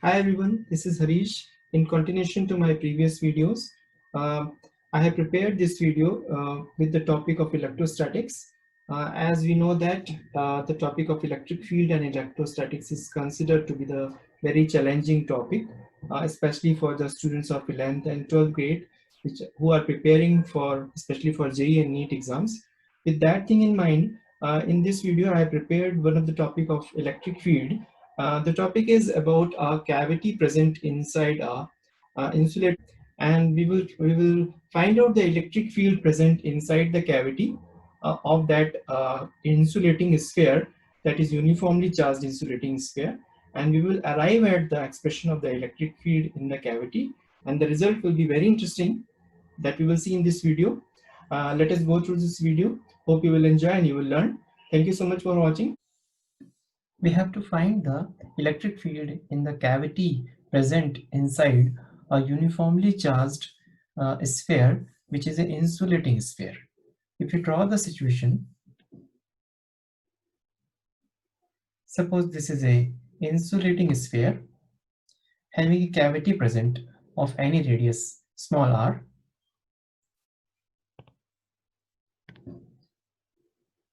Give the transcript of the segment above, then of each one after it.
Hi everyone, this is Harish. In continuation to my previous videos, uh, I have prepared this video with the topic of electrostatics. As we know that the topic of electric field and electrostatics is considered to be the very challenging topic, especially for the students of 11th and 12th grade, who are preparing for, especially for JEE and NEET exams. With that thing in mind, in this video, I have prepared one of the topic of electric field. The topic is about a cavity present inside a insulator, and we will find out the electric field present inside the cavity of that insulating sphere, that is uniformly charged insulating sphere, and we will arrive at the expression of the electric field in the cavity, and the result will be very interesting that we will see in this video. Let us go through this video. Hope you will enjoy and you will learn. Thank you so much for watching. We have to find the electric field in the cavity present inside a uniformly charged sphere, which is an insulating sphere. If you draw the situation, suppose this is a insulating sphere having a cavity present of any radius small r.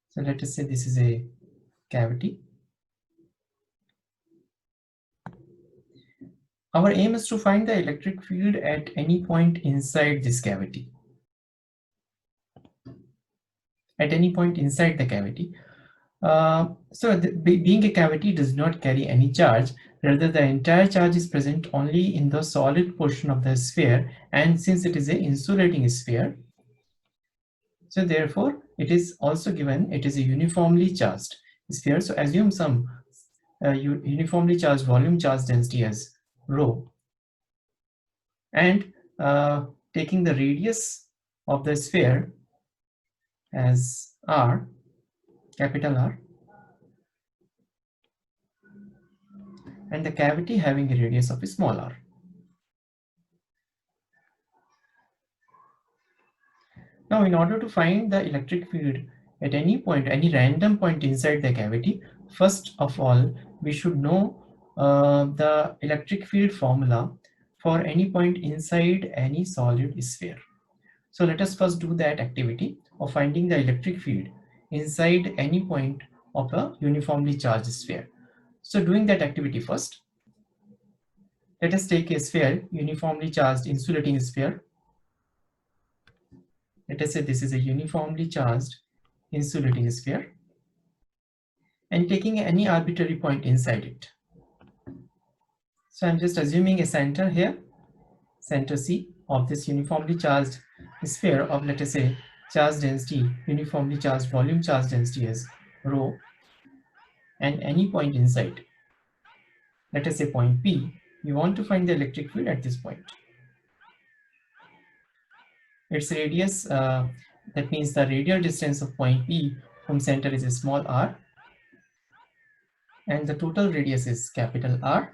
So let us say this is a cavity. Our aim is to find the electric field at any point inside this cavity. At any point inside the cavity. Being a cavity does not carry any charge, rather the entire charge is present only in the solid portion of the sphere, and since it is an insulating sphere, so therefore it is also given it is a uniformly charged sphere. So assume some uniformly charged volume charge density as rho, and taking the radius of the sphere as r, capital R, and the cavity having a radius of a small r. Now, in order to find the electric field at any point, any random point inside the cavity, first of all, we should know the electric field formula for any point inside any solid sphere. So let us first do that activity of finding the electric field inside any point of a uniformly charged sphere. So doing that activity first, let us take a sphere, uniformly charged insulating sphere. Let us say this is a uniformly charged insulating sphere, and taking any arbitrary point inside it. So I'm just assuming a center here, center C of this uniformly charged sphere of, let us say, charge density, uniformly charged volume charge density as rho, and any point inside, let us say point P. We want to find the electric field at this point. Its radius, that means the radial distance of point P from center is a small r, and the total radius is capital R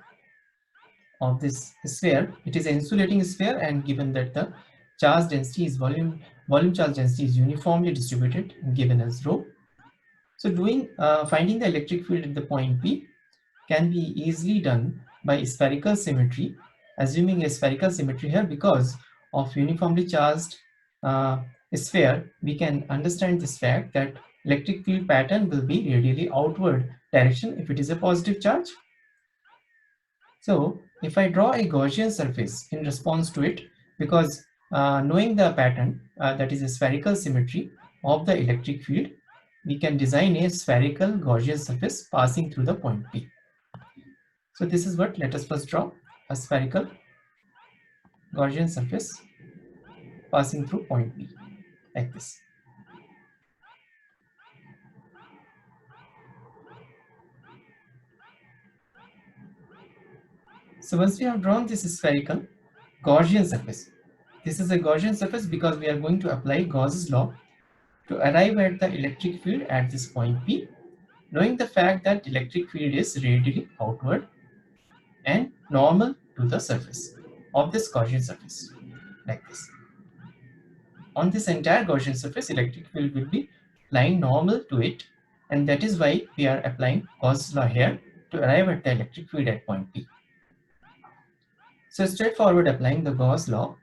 of this sphere. It is an insulating sphere, and given that the charge density is volume charge density is uniformly distributed, given as rho. So finding the electric field at the point P can be easily done by spherical symmetry, assuming a spherical symmetry here. Because of uniformly charged sphere, we can understand this fact that electric field pattern will be radially outward direction if it is a positive charge. So if I draw a Gaussian surface in response to it, because knowing the pattern, that is a spherical symmetry of the electric field, we can design a spherical Gaussian surface passing through the point P. So this is what, let us first draw a spherical Gaussian surface passing through point P, like this. So once we have drawn this spherical Gaussian surface, this is a Gaussian surface because we are going to apply Gauss's law to arrive at the electric field at this point P, knowing the fact that electric field is radially outward and normal to the surface of this Gaussian surface, like this. On this entire Gaussian surface, electric field will be lying normal to it, and that is why we are applying Gauss's law here to arrive at the electric field at point P. So straightforward, applying the Gauss law,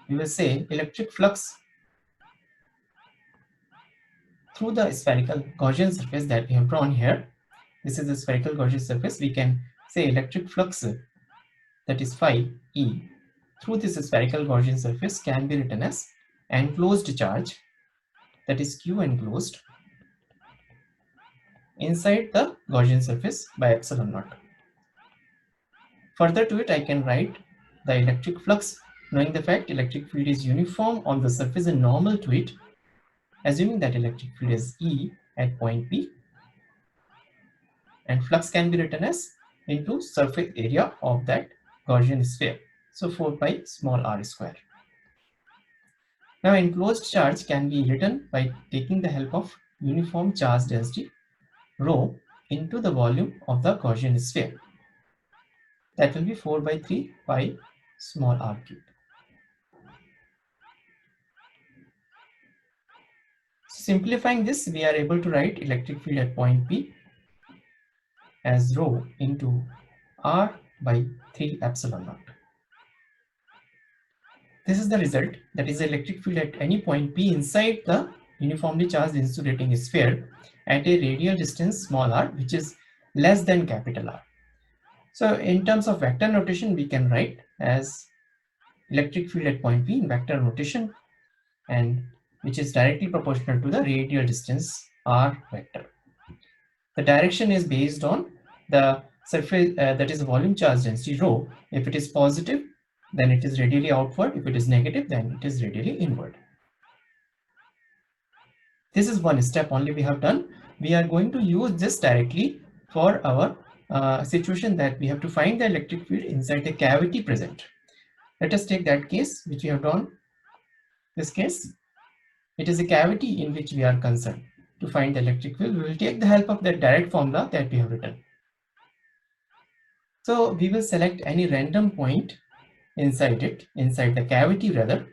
we will say electric flux through the spherical Gaussian surface that we have drawn here. This is the spherical Gaussian surface. We can say electric flux, that is phi E, through this spherical Gaussian surface can be written as enclosed charge, that is Q enclosed, inside the Gaussian surface by epsilon naught. Further to it, I can write the electric flux, knowing the fact electric field is uniform on the surface and normal to it, assuming that electric field is E at point P, and flux can be written as into surface area of that Gaussian sphere. So 4 pi small r square. Now enclosed charge can be written by taking the help of uniform charge density rho into the volume of the Gaussian sphere. That will be 4 by 3 pi small r cube. Simplifying this, we are able to write electric field at point P as rho into r by 3 epsilon naught. This is the result, that is the electric field at any point P inside the uniformly charged insulating sphere at a radial distance small r, which is less than capital R. So in terms of vector notation, we can write as electric field at point P in vector notation, and which is directly proportional to the radial distance r vector. The direction is based on the surface, that is the volume charge density rho. If it is positive, then it is radially outward. If it is negative, then it is radially inward. This is one step only we have done. We are going to use this directly for our situation that we have to find the electric field inside a cavity present. Let us take that case which we have done. This case, it is a cavity in which we are concerned. To find the electric field, we will take the help of the direct formula that we have written. So we will select any random point inside it, inside the cavity rather.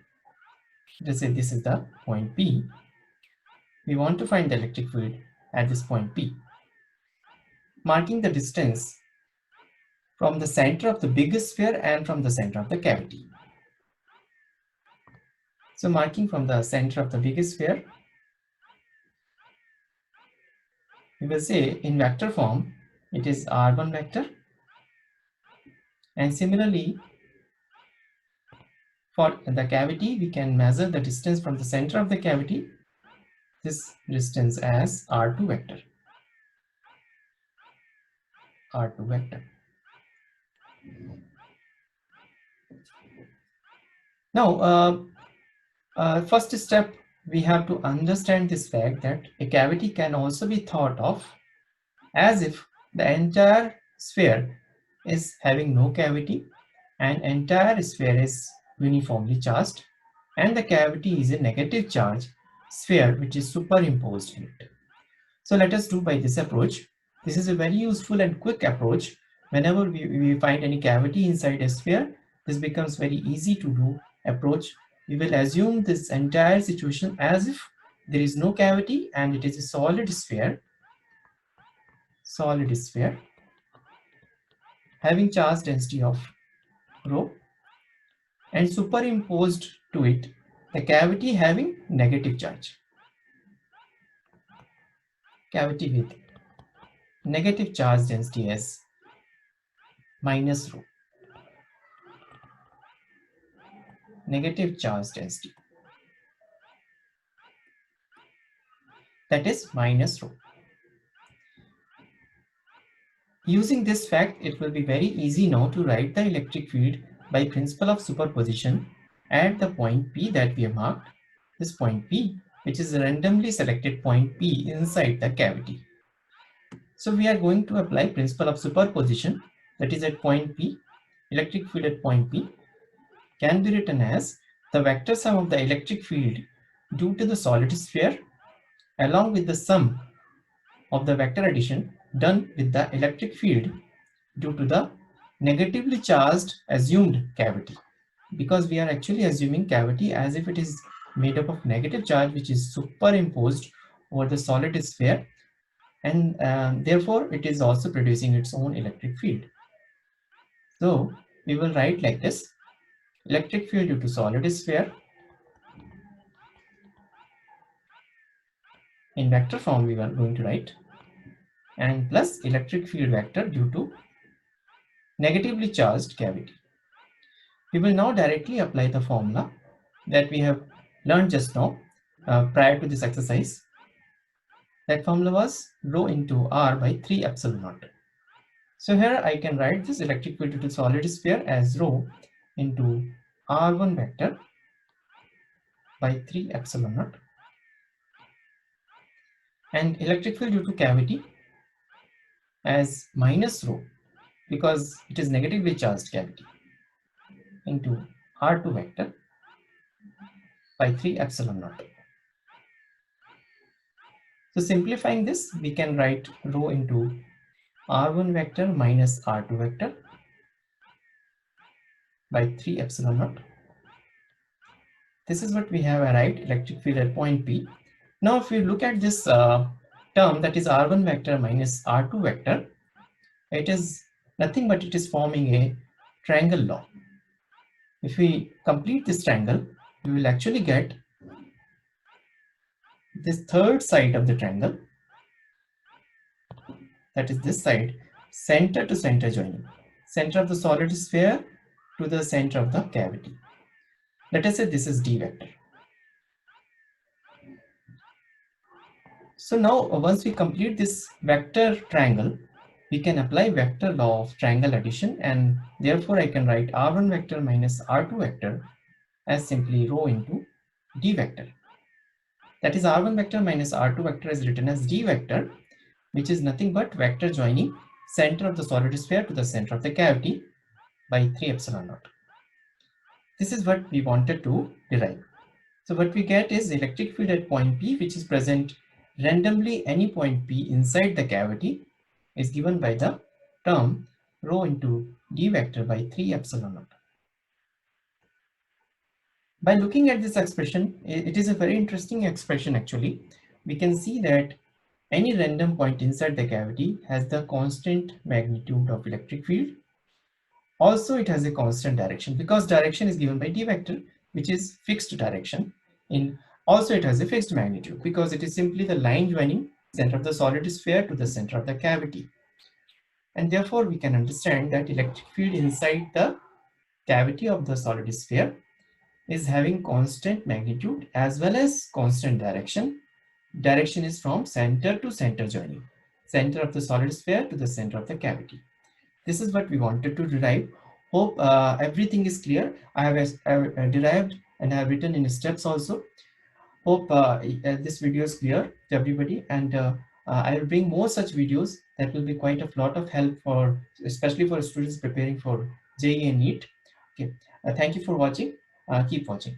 Let's say this is the point P. We want to find the electric field at this point P. Marking the distance from the center of the biggest sphere and from the center of the cavity. So marking from the center of the biggest sphere, we will say in vector form, it is R1 vector. And similarly, for the cavity, we can measure the distance from the center of the cavity, this distance as R2 vector. R2 vector. Now, first step, we have to understand this fact that a cavity can also be thought of as if the entire sphere is having no cavity and entire sphere is uniformly charged, and the cavity is a negative charge sphere which is superimposed in it. So let us do by this approach. This is a very useful and quick approach. Whenever we find any cavity inside a sphere, this becomes very easy to do approach. We will assume this entire situation as if there is no cavity and it is a solid sphere having charge density of rho, and superimposed to it the cavity having negative charge. Cavity with negative charge density as minus rho. Negative charge density, that is minus rho. Using this fact, it will be very easy now to write the electric field by principle of superposition at the point P that we have marked, this point P, which is a randomly selected point P inside the cavity. So we are going to apply principle of superposition, that is at point P. Electric field at point P can be written as the vector sum of the electric field due to the solid sphere along with the sum of the vector addition done with the electric field due to the negatively charged assumed cavity, because we are actually assuming cavity as if it is made up of negative charge which is superimposed over the solid sphere, and therefore it is also producing its own electric field. So we will write like this: electric field due to solid sphere. In vector form we are going to write, and plus electric field vector due to negatively charged cavity. We will now directly apply the formula that we have learned just now prior to this exercise. That formula was rho into r by 3 epsilon naught. So here I can write this electric field due to solid sphere as rho into r1 vector by 3 epsilon naught, and electric field due to cavity as minus rho, because it is negatively charged cavity, into r2 vector by 3 epsilon naught. So simplifying this, we can write rho into r1 vector minus r2 vector by 3 epsilon naught. This is what we have arrived, electric field at point P. Now if we look at this term, that is r1 vector minus r2 vector, it is nothing but it is forming a triangle law. If we complete this triangle, we will actually get this third side of the triangle, that is this side, center to center joining, center of the solid sphere to the center of the cavity. Let us say this is D vector. So now once we complete this vector triangle, we can apply vector law of triangle addition, and therefore I can write r1 vector minus r2 vector as simply rho into D vector. That is r1 vector minus r2 vector is written as D vector, which is nothing but vector joining center of the solid sphere to the center of the cavity by 3 epsilon naught. This is what we wanted to derive. So what we get is electric field at point P, which is present randomly any point P inside the cavity, is given by the term rho into D vector by 3 epsilon naught. By looking at this expression, it is a very interesting expression actually. We can see that any random point inside the cavity has the constant magnitude of electric field. Also, it has a constant direction, because direction is given by D vector, which is fixed direction. Also, it has a fixed magnitude because it is simply the line joining center of the solid sphere to the center of the cavity. And therefore, we can understand that electric field inside the cavity of the solid sphere is having constant magnitude as well as constant direction. Direction is from center to center joining, center of the solid sphere to the center of the cavity. This is what we wanted to derive. Hope everything is clear. I have derived and I have written in steps also. Hope this video is clear to everybody, and I will bring more such videos that will be quite a lot of help for, especially for students preparing for JEE and NEET. Okay, thank you for watching. Keep watching.